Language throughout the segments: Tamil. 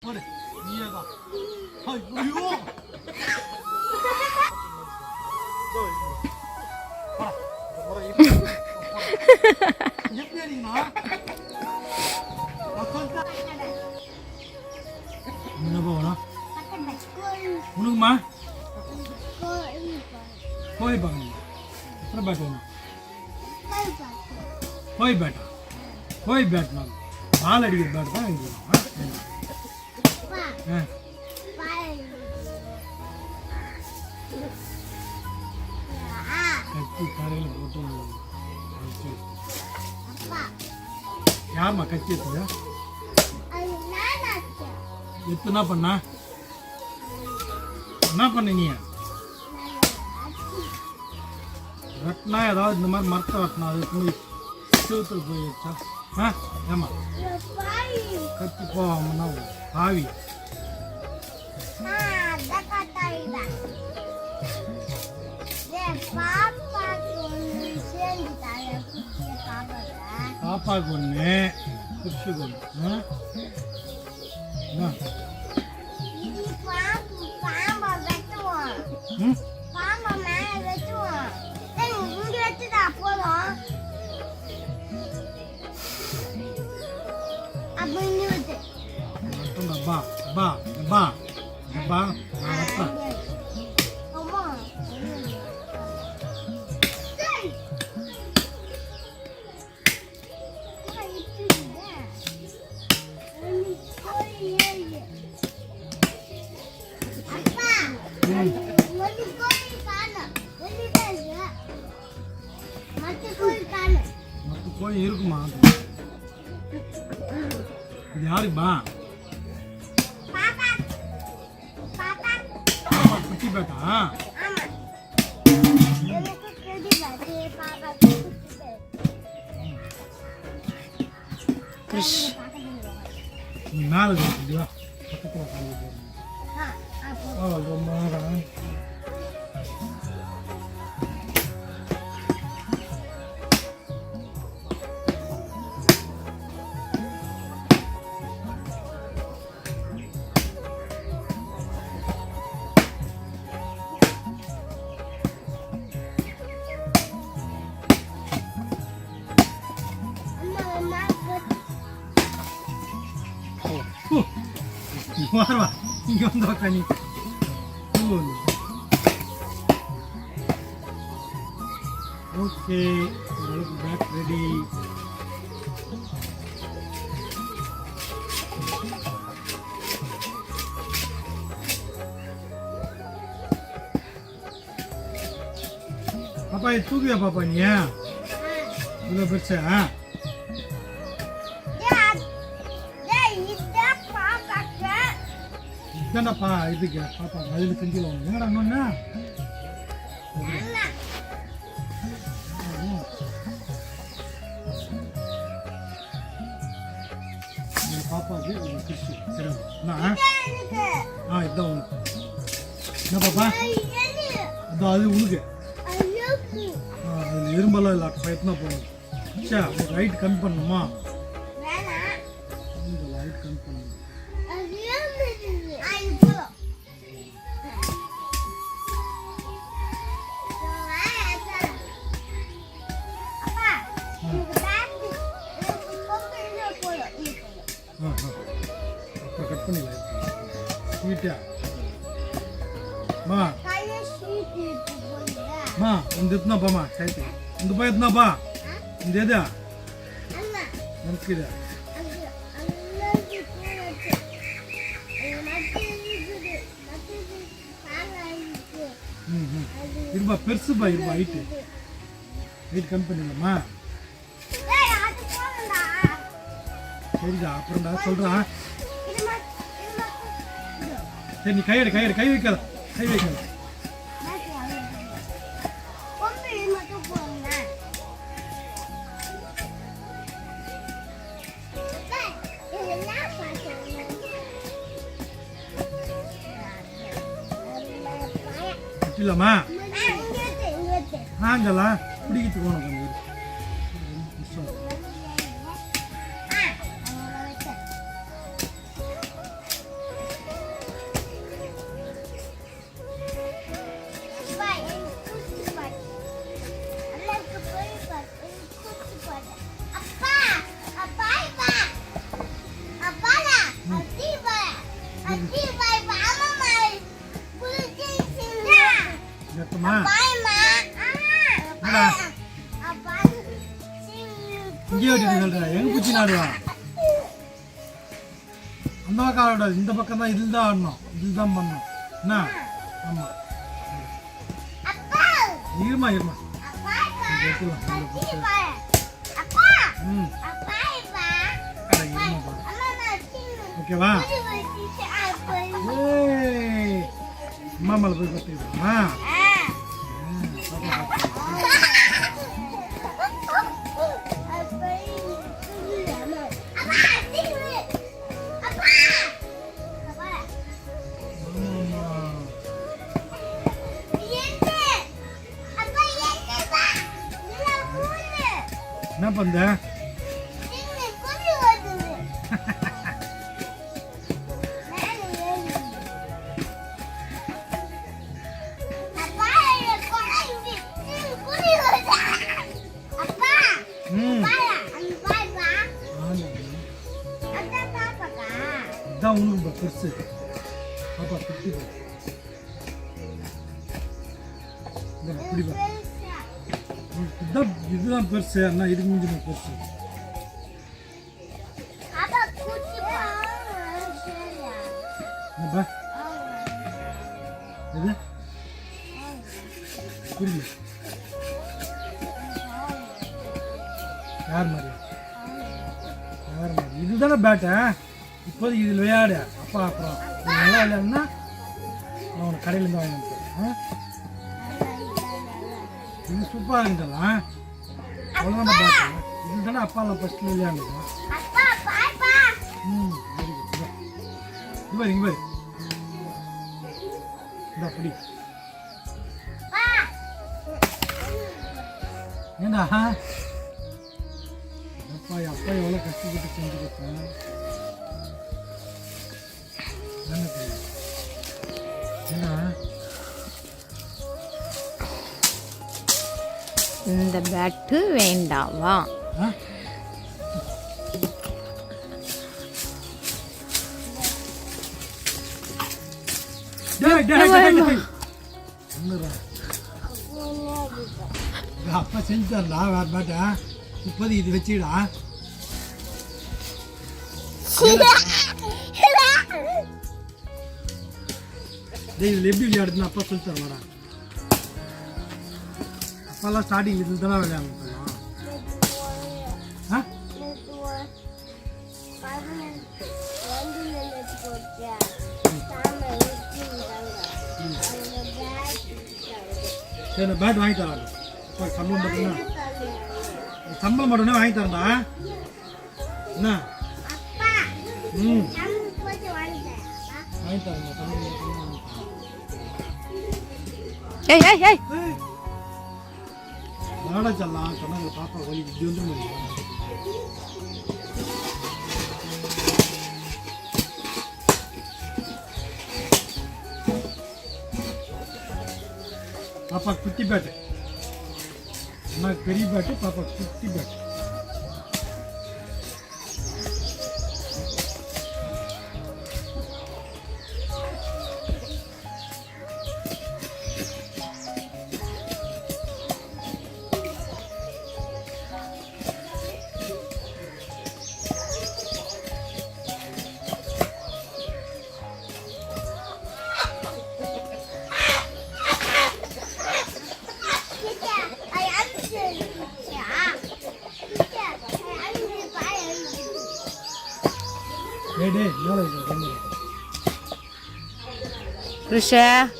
போடு நீயே தான் ஐயோ என்ன போகணும் உனக்குமா கோழி பார்க்கணும் எத்தனை பேட் வேணும் கோழி பேட்டா கோழி பேட் நான் பால் அடிக்கிற பேட் தான் எனக்கு வேணும் கத்தி கரையில் போட்டு யாரும்மா கத்தி எடுத்துங்க எடுத்து என்ன பண்ண நீ வெட்டினா ஏதாவது இந்த மாதிரி மரத்தை வெட்டினா அது போய் செவத்துல போய் வச்சா ஏமா கத்தி போவாமன்னா ஆவி பாப்பாவுக்கு ஒன்று புருஷுக்கு ஒன்று Ba, ba, ba, ba, apa? Matu koi irukuma. Ini hari ba? குட்டி பேட்டா மேலே இல்லையா பக்கத்தில் ரொம்ப Warna, ini untuk kani. Okay, back ready. Papa itu dia papanya. Belum bersih, என்னப்பா இதுக்கு பாப்பா அதில் செஞ்சுருவாங்க என்னடா அண்ணா பாப்பாவுக்கு ஃபிஷ் சரி இதுதான் உனக்கு என்ன பாப்பா அதான் அது உனக்கு அதில் எறும்பெல்லாம் இல்லை பயத்துனா போகணும் சா லைட் கம்மி பண்ணணுமா லைட் கம்மி பண்ணணும் கட் பண்ணிடலாம் ஸ்வீட்டா மா இந்த எத்தனாப்பாம்மா சைட்டு இந்த போய் எத்தனாப்பா இந்த எதா எனக்கு இதா இருப்பா பெருசுப்பா இருப்பா ஹைட்டு ஹைட் கம்மி பண்ணிடலாமா சரிடா அப்புறம்டா சொல்கிறான் சரி நீ கை வைக்காத இல்லம்மா நாங்கெல்லாம் பிடிக்கிட்டு போனோம் கொஞ்சம் வரட்டுமா? என்னடா இங்கே வச்சுட்டு சொல்கிறேன், எங்கே பூச்சி நாடுவா? அந்த பக்கம் ஆடாது, இந்த பக்கம் தான். இதில் தான் ஆடணும், இதில் தான் பண்ணணும். என்ன? ஆமாம், இருமா இருமா. ம், ஓகேவா? ஏய், அம்மா மேலே போய் பார்த்துக்கிட்டோமா? என்ன பண்ண? இதான் உனக்கு பெருசு பாப்பா, குட்டி இதுதான் பெருசு. அண்ணா இதுக்கு முடிஞ்சு பெருசு. இது புரியல. யார் மாதிரி? யார் மாதிரி? இதுதானே பேட்டை. இப்போது இதில் விளையாடு. அப்பா அப்புறம் நல்லா விளையாடுனா நான் உனக்கு கடையிலேருந்து வாங்கினேன். இது சூப்பராக இருந்தலாம். அவ்வளோதான் பார்த்தேன். இது தானே அப்பாவில் ஃபஸ்ட்டு விளையாடுங்க. ம், வெரி குட். இங்கே பாரு, இங்கே பாரு. இந்த அப்படி ஏண்டா அப்பா அப்பா எவ்வளோ கஷ்டப்பட்டு செஞ்சு கொடுத்தேன். என்ன தெரியும்? ஏன்னா இந்த பேட்டு வேண்டாவா? அப்பா செஞ்சு தரலா வேற பேட்டா. இப்போது இது வச்சுடா. இதில் எப்படி விளையாடுதுன்னு அப்பா சொல்லி தர வரேன். அப்பெல்லாம் ஸ்டார்டிங் இதில் தானே விளையாடணும். சரி, பேட் வாங்கி தராங்க. இப்போ சம்பளம் மட்டும்தான், சம்பளம் மட்டும்னே வாங்கி தரேன்டா. என்ன? ம், வாங்கி தரேன். நாடா சொல்லலாம் சொன்னாங்க. பாப்பா வலி இப்படி வந்து பாப்பா குட்டி பேட்டு. அண்ணாக்கு பெரிய பேட்டு, பாப்பா குட்டி பேட்டு.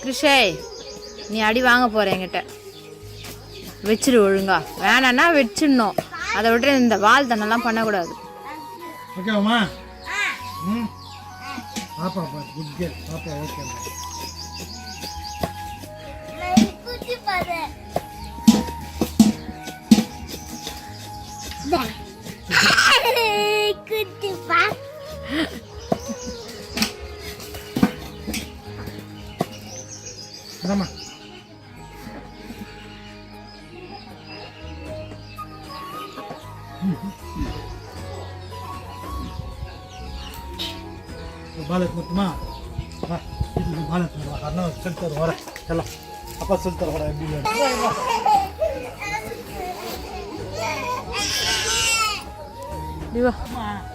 கிருஷே, நீ அடி வாங்க போற என்கிட்ட. வச்சிரு ஒழுங்கா. வேணான்னா வச்சிடணும். அதை விட்டு இந்த வால் தண்ணெல்லாம் பண்ணக்கூடாது. ஓகேவாம்மா? ம், பாப்பா குட் கேர்ள். பாப்பா okay. Nama. Balat mo tuma. Ha, itu balat mo. Karena center orang. Kalau. அப்பா சொல்லி தரப்படா எப்படி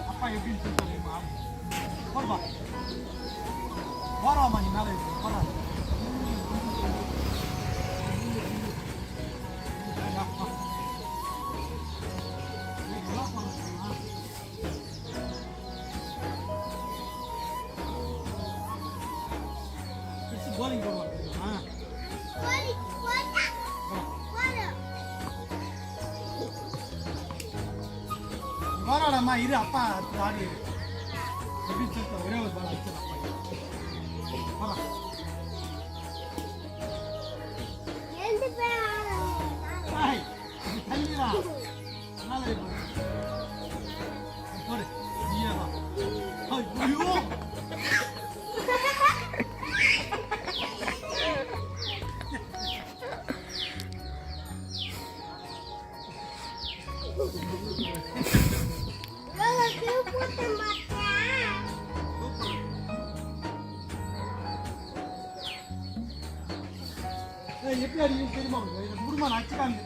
அப்பா எப்படின்னு சொல்லி தரீமா போடுவா போறாமா நீ மேலே போறா bowling போடுவாங்க போராடமா இரு அப்பா ஆடி எப்படி சொல்லிட்டு ஒரே ஒரு பால் அடிச்சிடலாம் போடு ஐயோ எப்படி அடிக்கணும்னு தெரியுமா குடுமா நான் அடிச்சுக்காங்க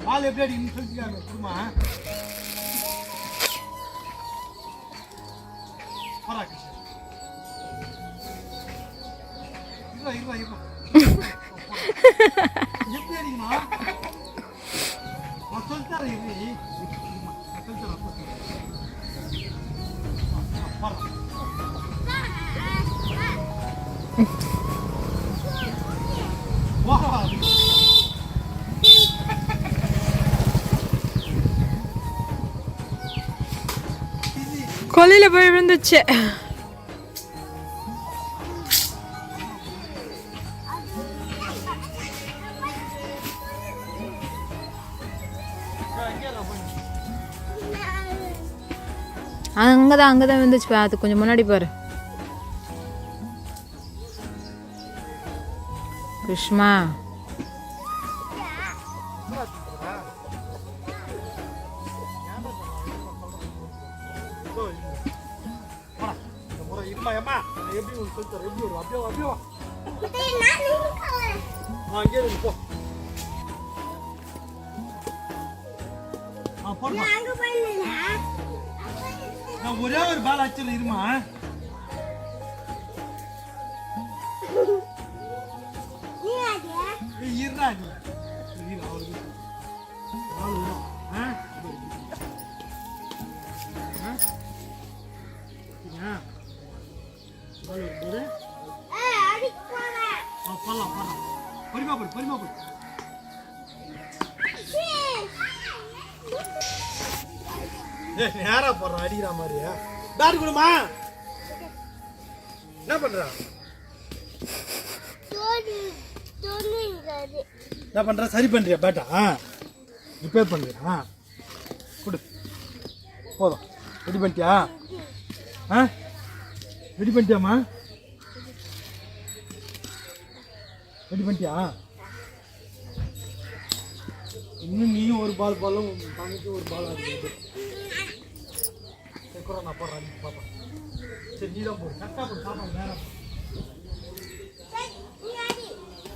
பால் எப்படி அடிக்கணும்னு சொல்லிக்காங்க குடுமா வரா இருவா இருவா இருவா எப்படி அடிக்கணும் நான் சொல்லித்தரேன் இது நான் சொல்லித்தரேன் வரா கொல்லையில போய் விழுந்துச்சு அங்கதான் விழுந்துச்சு அது கொஞ்சம் முன்னாடி பாரு கிருஷ்மா எப்படி சொல்லித்தர எப்படி வரும் அப்படியே அப்படியே அங்கே இருக்கு போ நான் ஒரே ஒரு பால் அடிச்சல இருமா இருடா நீ அவருக்கு நேரா போடுறான் அடிக்கிற மாதிரியா பேட் கொடுமா என்ன பண்ற என்ன பண்ற சரி பண்றியா பேட்டா ரிப்பேர் பண்றியா கொடு போதும் ரெடி பண்ணிட்டியா ரெடி பண்ணிட்டியாம்மா ரெடி பண்ணிட்டியா இன்னும் நீயும் ஒரு பால் பாலும் தங்கச்சி ஒரு பால் ஆடுது கூட நான் போடுறேன் பாப்பா சரி நீ தான் போடு கரெக்டாக போடு பாப்பா நேரம்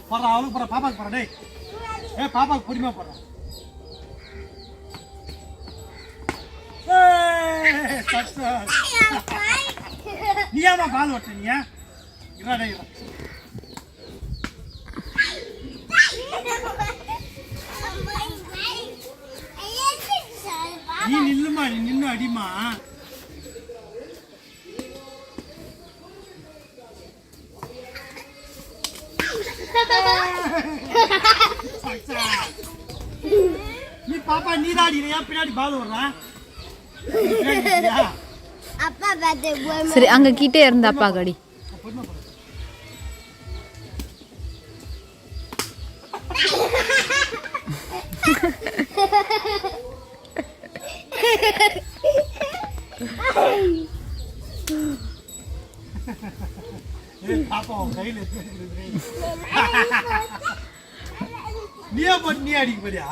போடுறா அவளுக்கு போடுற பாப்பாக்கு போடுற டேய் பாப்பாக்கு பொறுமையாக போடுறேன் நீ ஏமா பால் ஓட்ட நீ இறாடே நீ நில்லுமா நீ நின்று அடிமா நீ பாப்பா நீ தான் அடிக்கிறியா பின்னாடி பால் வர்றா சரி அங்க கிட்டே இருந்த அப்பா கடி பாப்பா கையில நீயா போட்டு நீ அடிக்க போறியா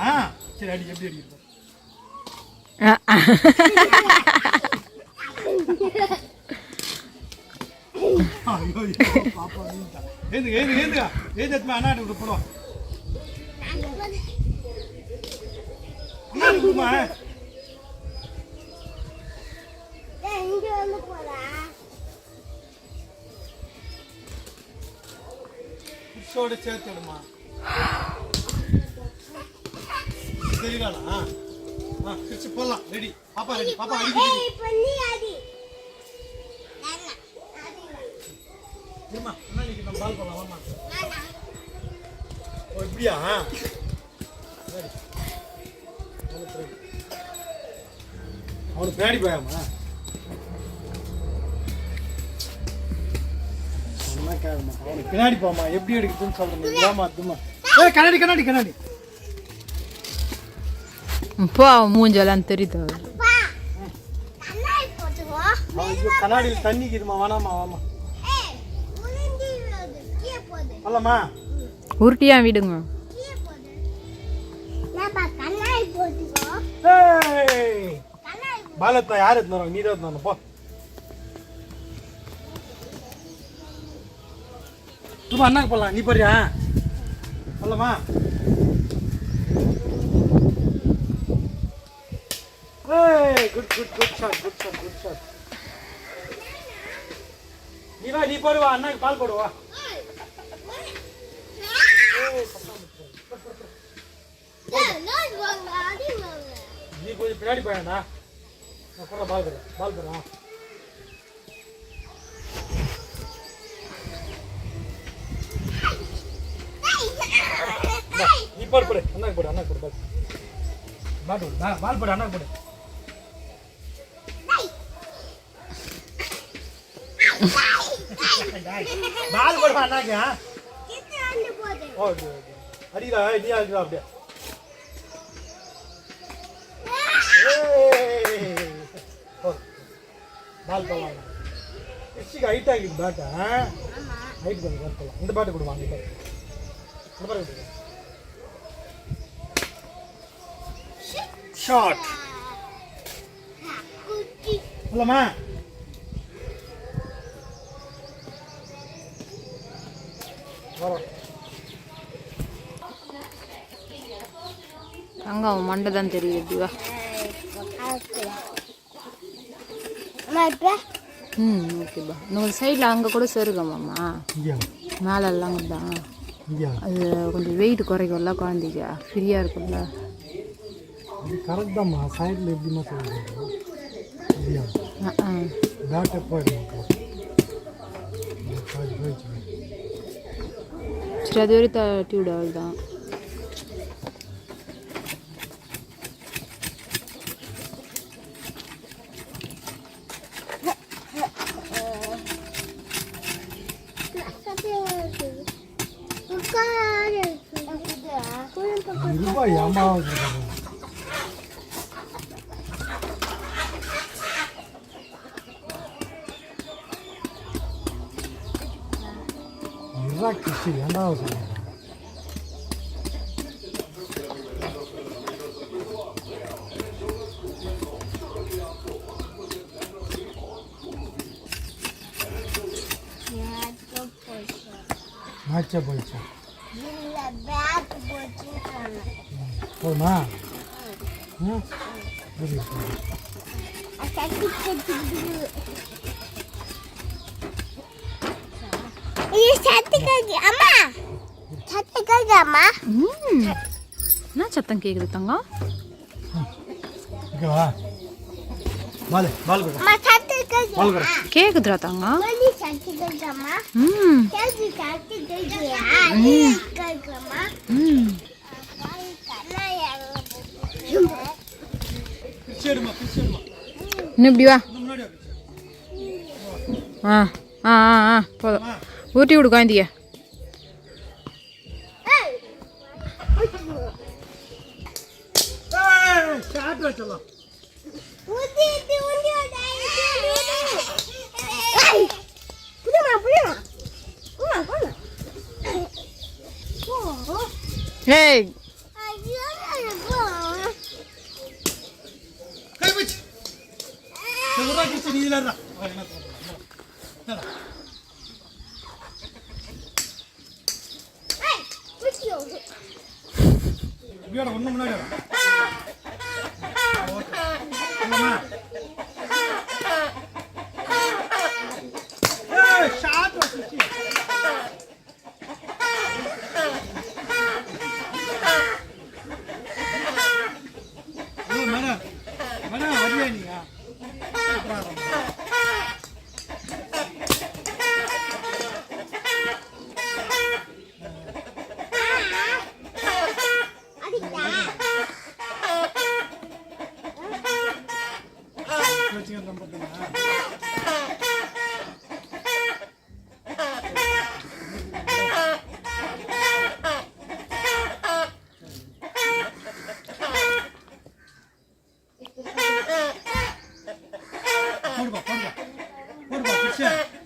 சரி அடி எப்படி அடிக்க ஐயோ பாப்பா ஏந்துங்க ஏந்து அண்ணாட்டு விட்டு போடுவோம் அண்ணாட்டு விடுமா புஷோட சேர்த்து விடுமா சரிங்களா கிச்சு போடலாம் ரெடி பாப்பா அடிக்க அண்ணா இன்னைக்கு நம்ம பால் போடலாம் வாமா ஓ இப்படியா சரி அவனுக்கு பின்னாடி போயாமா அவனுக்கு பின்னாடி போமா எப்படி எடுக்குதுன்னு சொல்றேன் ஏமா அதுமா கண்ணாடி இப்போ மூஞ்செல்லாம் தெரியுது கண்ணாடியில் தண்ணிக்குதுமா வேணாமா வாமா அல்லம்மா உருட்டியா விடுங்க பாலத்தை யார் எடுத்துன்னு நீ தான் எடுத்துன்னு போ சும்மா அண்ணாக்கு போடலாம் நீ போறியா அல்லம்மா குட் ஷாட் நீ போடுவா அண்ணாக்கு பால் போடுவா நீ கொஞ்சம் பின்னாடி போயண்டா நான் கூட பால் போடுறேன் நீ போடு அண்ணாக்கு போடு பால் போடு அண்ணாக்கு போடு பால் போடுவா அண்ணாக்கு ஓகே அடிடா நீ அடிடா அப்படியே பால் போடலாம் கிறிஸ்டிக்கு ஹைட் ஆகிடுது பேட்டை ஹைட் கொஞ்சம் போடலாம் இந்த பேட்டை கொடுவாங்க இந்த பாட்டு ஷார்ட் இல்லம்மா அங்கே அவன் மண்டை தான் தெரியுது எப்படிவா ஓகேப்பா இன்னொரு சைடில் அங்கே கூட செருகமாம்மா மேலெல்லாம் தான் அது கொஞ்சம் வெயிட் குறைக்கும்ல குழந்தைங்க ஃப்ரீயாக இருக்கும்ல கரெக்ட் தான்மா சைடில் எப்படிமா சொல்லுங்க சரி அது வரைக்கும் தட்டி விட அவள் தான் ஆச்சா போயிடுச்சா போதுமா என்ன சத்தம் கேக்குது தங்கம் கேக்குதுடா தங்கம் இன்னும் இப்படி வா போதும் ஊட்டி விடு குழந்தைய Hey. வீட ஒன்று முன்னாடி வரும் ஓகே இல்லைம்மா ஷார்ட் வச்சு மேடம் மேடம் வரலையா நீங்க போடுப்பா போடுப்பா போடுப்பா